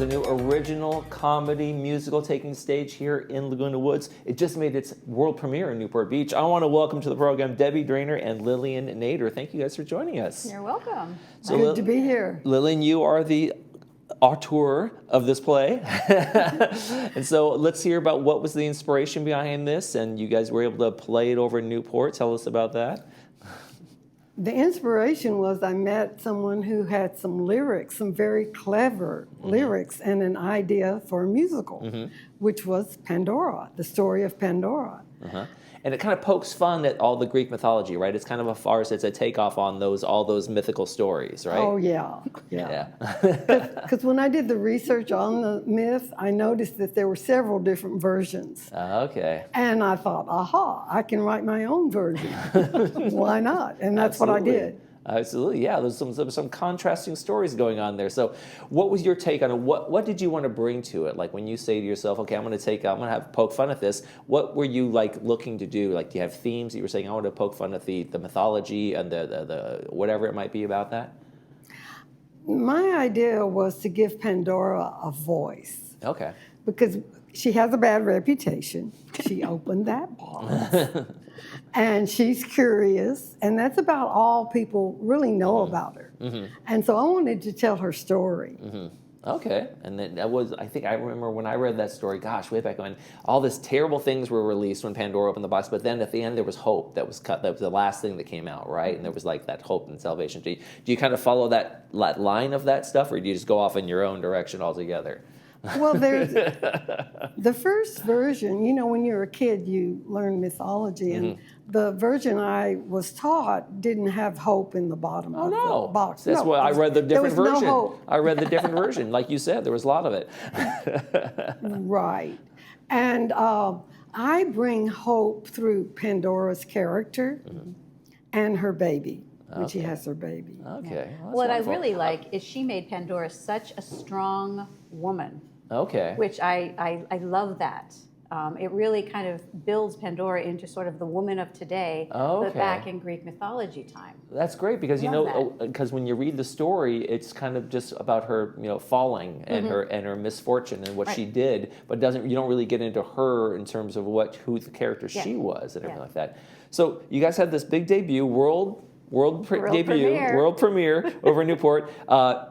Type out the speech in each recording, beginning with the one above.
the new original comedy musical taking stage here in Laguna Woods. It just made its world premiere in Newport Beach. I want to welcome to the program Debbie Drainer and Lillian Nader. Thank you guys for joining us. You're welcome. So good to be here. Lillian, you are the auteur of this play. And so let's hear about what was the inspiration behind this, and you guys were able to play it over in Newport. Tell us about that. The inspiration was I met someone who had some lyrics, some very clever lyrics, and an idea for a musical, which was Pandora, the story of Pandora. And it kind of pokes fun at all the Greek mythology, right? It's kind of a farce. It's a takeoff on all those mythical stories, right? Oh, yeah. Because when I did the research on the myth, I noticed that there were several different versions. Okay. And I thought, aha, I can write my own version. Why not? And that's what I did. Absolutely, yeah. There's some contrasting stories going on there. So, what was your take on it? What did you want to bring to it? Like when you say to yourself, "Okay, I'm going to have poke fun at this." What were you like looking to do? Like, do you have themes that you were saying? I want to poke fun at the mythology and the whatever it might be about that. My idea was to give Pandora a voice. Okay. Because she has a bad reputation. She opened that box. And she's curious, and that's about all people really know about her. And so I wanted to tell her story. Okay, and then I think I remember when I read that story, gosh, way back when, all these terrible things were released when Pandora opened the box, but then at the end there was hope that was cut. That was the last thing that came out, right? And there was like that hope and salvation. Do you kind of follow that line of that stuff, or do you just go off in your own direction altogether? Well, there's the first version, you know, when you're a kid, you learn mythology, and the version I was taught didn't have hope in the bottom of the box. That's why I read the different version. No hope. I read the different version. Like you said, there was a lot of it. Right. And I bring hope through Pandora's character and her baby. When she has her baby. Okay. Well, what I really like is she made Pandora such a strong woman. Okay. Which I love that. It really kind of builds Pandora into sort of the woman of today, but back in Greek mythology time. That's great because because when you read the story, it's kind of just about her, falling and her misfortune and what she did, but you don't really get into her in terms of who the character she was and everything like that. So you guys had this big debut, world premiere over in Newport.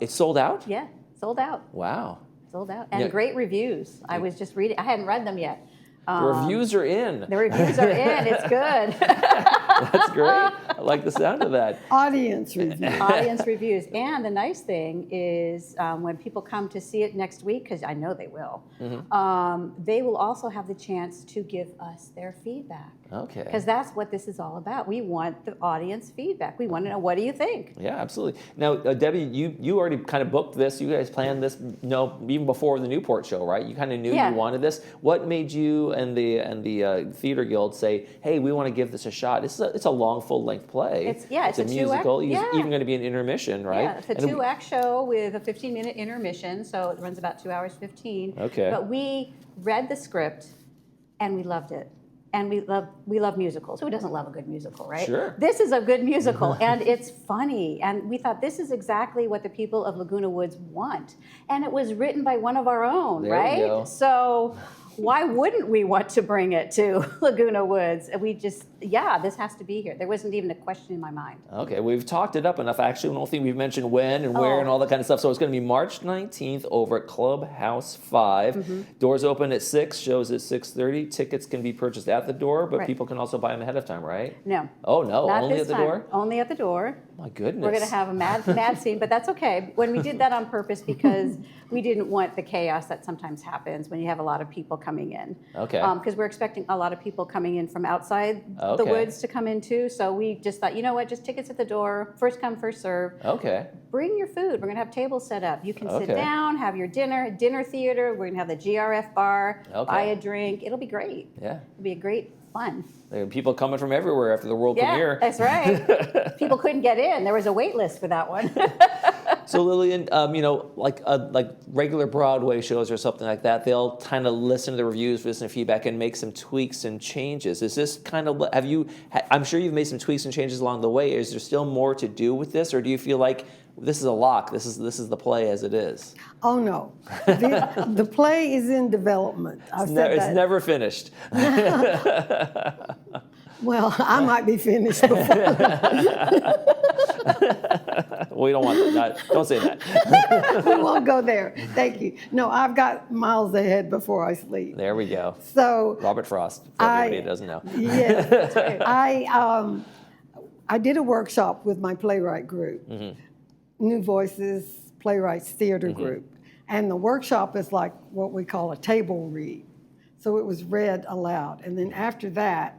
It's sold out? Yeah, sold out. Wow. Sold out. And great reviews. I was just reading. I hadn't read them yet. The reviews are in. The reviews are in. It's good. That's great. I like the sound of that. Audience reviews. Audience reviews. And the nice thing is when people come to see it next week, because I know they will, they will also have the chance to give us their feedback. Okay. Because that's what this is all about. We want the audience feedback. We want to know, what do you think? Yeah, absolutely. Now, Debbie, you already kind of booked this. You guys planned this, even before the Newport show, right? You kind of knew you wanted this. What made you and the Theater Guild say, "Hey, we want to give this a shot"? It's a long, full-length play. It's a musical. It's even going to be an intermission, right? Yeah, it's a 2-act show with a 15-minute intermission, so it runs about 2 hours 15. Okay. But we read the script, and we loved it. And we love musicals. Who doesn't love a good musical, right? Sure. This is a good musical, and it's funny. And we thought this is exactly what the people of Laguna Woods want. And it was written by one of our own, right? You go. So why wouldn't we want to bring it to Laguna Woods? We just, this has to be here. There wasn't even a question in my mind. Okay, we've talked it up enough. Actually, I don't think we've mentioned when and where and all that kind of stuff. So it's going to be March 19th over at Clubhouse 5. Doors open at 6, shows at 6:30. Tickets can be purchased at the door, but people can also buy them ahead of time, right? No. Oh, no, Not only this at the time. door? Only at the door. My goodness. We're going to have a mad scene, but that's okay. When we did that on purpose because we didn't want the chaos that sometimes happens when you have a lot of people coming in. Okay. Because we're expecting a lot of people coming in from outside the woods to come in too. So we just thought, you know what, just tickets at the door, first come, first serve. Okay. Bring your food. We're going to have tables set up. You can sit down, have your dinner theater. We're going to have the GRF bar, buy a drink. It'll be great. Yeah. It'll be a great fun. There are people coming from everywhere after the world premiere. Yeah, that's right. People couldn't get in. There was a wait list for that one. So Lillian, like regular Broadway shows or something like that, they'll kind of listen to the reviews, listen to feedback, and make some tweaks and changes. Is this kind of, I'm sure you've made some tweaks and changes along the way. Is there still more to do with this, or do you feel like this is a lock. This is the play as it is. Oh, no. The play is in development. It's never finished. Well, I might be finished before. We don't want that. Don't say that. We won't go there. Thank you. No, I've got miles ahead before I sleep. There we go. So Robert Frost, for everybody who doesn't know. Yeah. I did a workshop with my playwright group, New Voices Playwrights Theater Group. And the workshop is like what we call a table read. So it was read aloud. And then after that,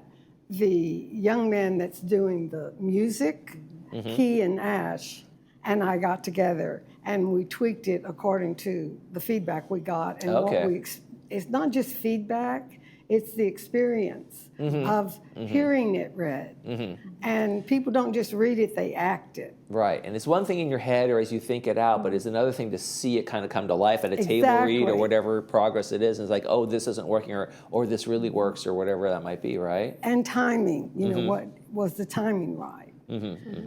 the young man that's doing the music, he and Ash, and I got together and we tweaked it according to the feedback we got. And it's not just feedback, it's the experience of hearing it read. And people don't just read it, they act it. Right, and it's one thing in your head or as you think it out, but it's another thing to see it kind of come to life at a table read or whatever progress it is. And it's like, oh, this isn't working, or this really works, or whatever that might be, right? And timing, you know, what was the timing right?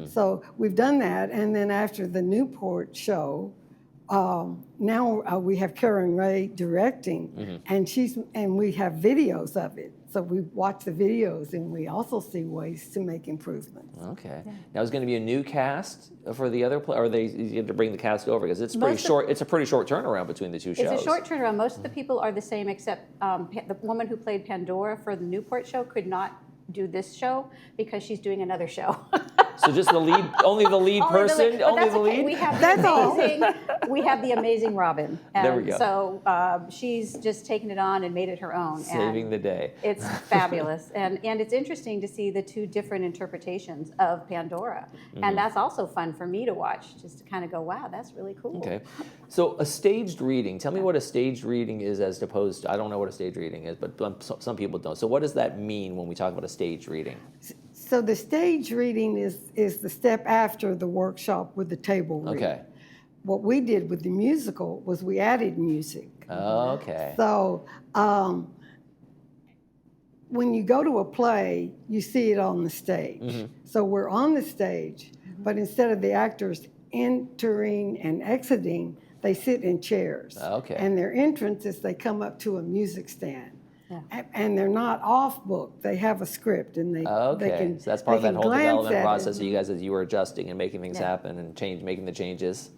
So we've done that, and then after the Newport show, now we have Karen Ray directing, and we have videos of it. So we watch the videos, and we also see ways to make improvements. Okay. Yeah. Now, is going to be a new cast for the other play, or you have to bring the cast over because it's pretty short. It's a pretty short turnaround between the two shows. It's a short turnaround. Most of the people are the same, except the woman who played Pandora for the Newport show could not do this show because she's doing another show. So just the lead, only the lead person, only the lead. We have we have the amazing Robin. And there we go. So she's just taken it on and made it her own. Saving the day. It's fabulous, and it's interesting to see the two different interpretations of Pandora, and that's also fun for me to watch, just to kind of go, wow, that's really cool. Okay, so a staged reading. Tell me what a staged reading is, as opposed to, I don't know what a staged reading is, but some people don't. So what does that mean when we talk about a staged reading? So the stage reading is the step after the workshop with the table read. Okay. What we did with the musical was we added music. Okay. So when you go to a play, you see it on the stage. So we're on the stage, but instead of the actors entering and exiting, they sit in chairs. Okay. And their entrance is they come up to a music stand. Yeah. And they're not off book. They have a script, and they can. So that's part of that whole development process. It. You guys, as you were adjusting and making things happen and making the changes.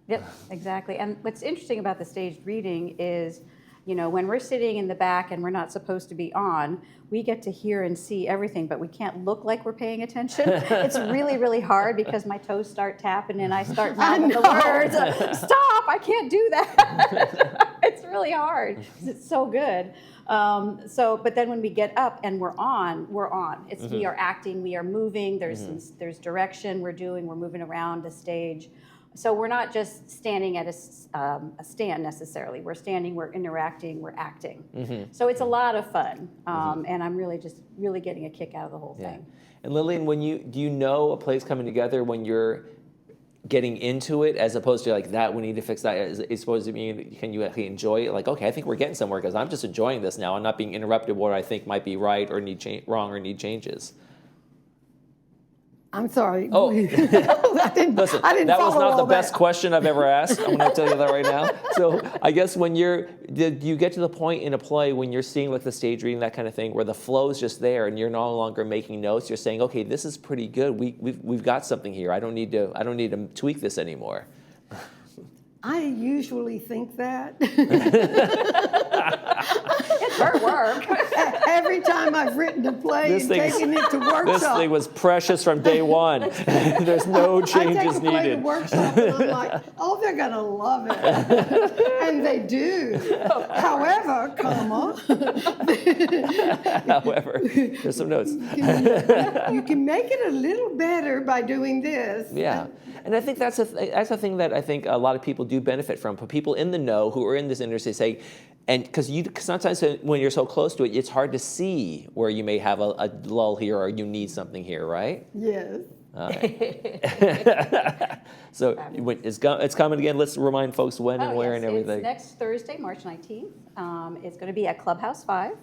Yep, exactly. And what's interesting about the staged reading is, you know, when we're sitting in the back and we're not supposed to be on, we get to hear and see everything, but we can't look like we're paying attention. It's really, really hard because my toes start tapping and I start mouthing the words. Stop! I can't do that. It's really hard. It's so good. But then when we get up and we're on. It's we are acting, we are moving. There's direction. We're moving around the stage. So we're not just standing at a stand necessarily. We're standing, we're interacting, we're acting. So it's a lot of fun, and I'm really getting a kick out of the whole thing. And Lillian, do you know a play's coming together when you're getting into it, as opposed to like that we need to fix that? Is supposed to mean, can you actually enjoy it? Like, okay, I think we're getting somewhere because I'm just enjoying this now. I'm not being interrupted what I think might be right or wrong or need changes. I'm sorry. Oh, I didn't that was not the all best that. question I've ever asked. I'm going to tell you that right now. So I guess did you get to the point in a play when you're seeing like the stage reading, that kind of thing, where the flow's just there and you're no longer making notes? You're saying, okay, this is pretty good. We've got something here. I don't need to tweak this anymore. I usually think that. It's her work. Every time I've written a play and taken it to workshop. This thing was precious from day one. There's no changes I take a play needed. to workshop and I'm like, oh, they're going to love it. And they do. However, However, there's some notes. you can make it a little better by doing this. Yeah. And I think that's a thing that I think a lot of people do benefit from. People in the know who are in this industry say, and because sometimes when you're so close to it, it's hard to see where you may have a lull here or you need something here, right? Yes. All right. So it's coming again. Let's remind folks when and where and everything. It's next Thursday, March 19th. It's going to be at Clubhouse 5.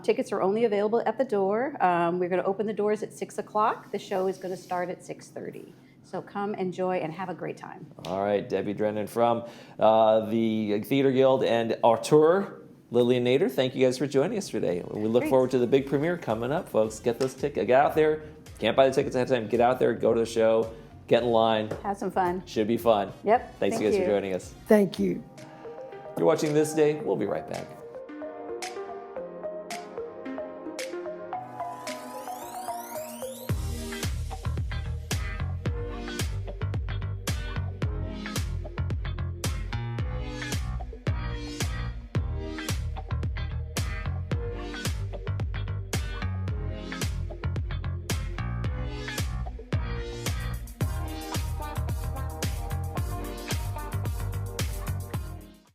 Tickets are only available at the door. We're going to open the doors at 6 o'clock. The show is going to start at 6:30. So come enjoy and have a great time. All right, Debbie Drennan from the Theater Guild and Auteur, Lillian Nader, thank you guys for joining us today. We look Great. forward to the big premiere coming up, folks. Get those tickets. Get out there. Can't buy the tickets ahead of time. Get out there, go to the show, get in line. Have some fun. Should be fun. Yep. Thanks Thank you guys you. for joining us. Thank you. You're watching This Day. We'll be right back.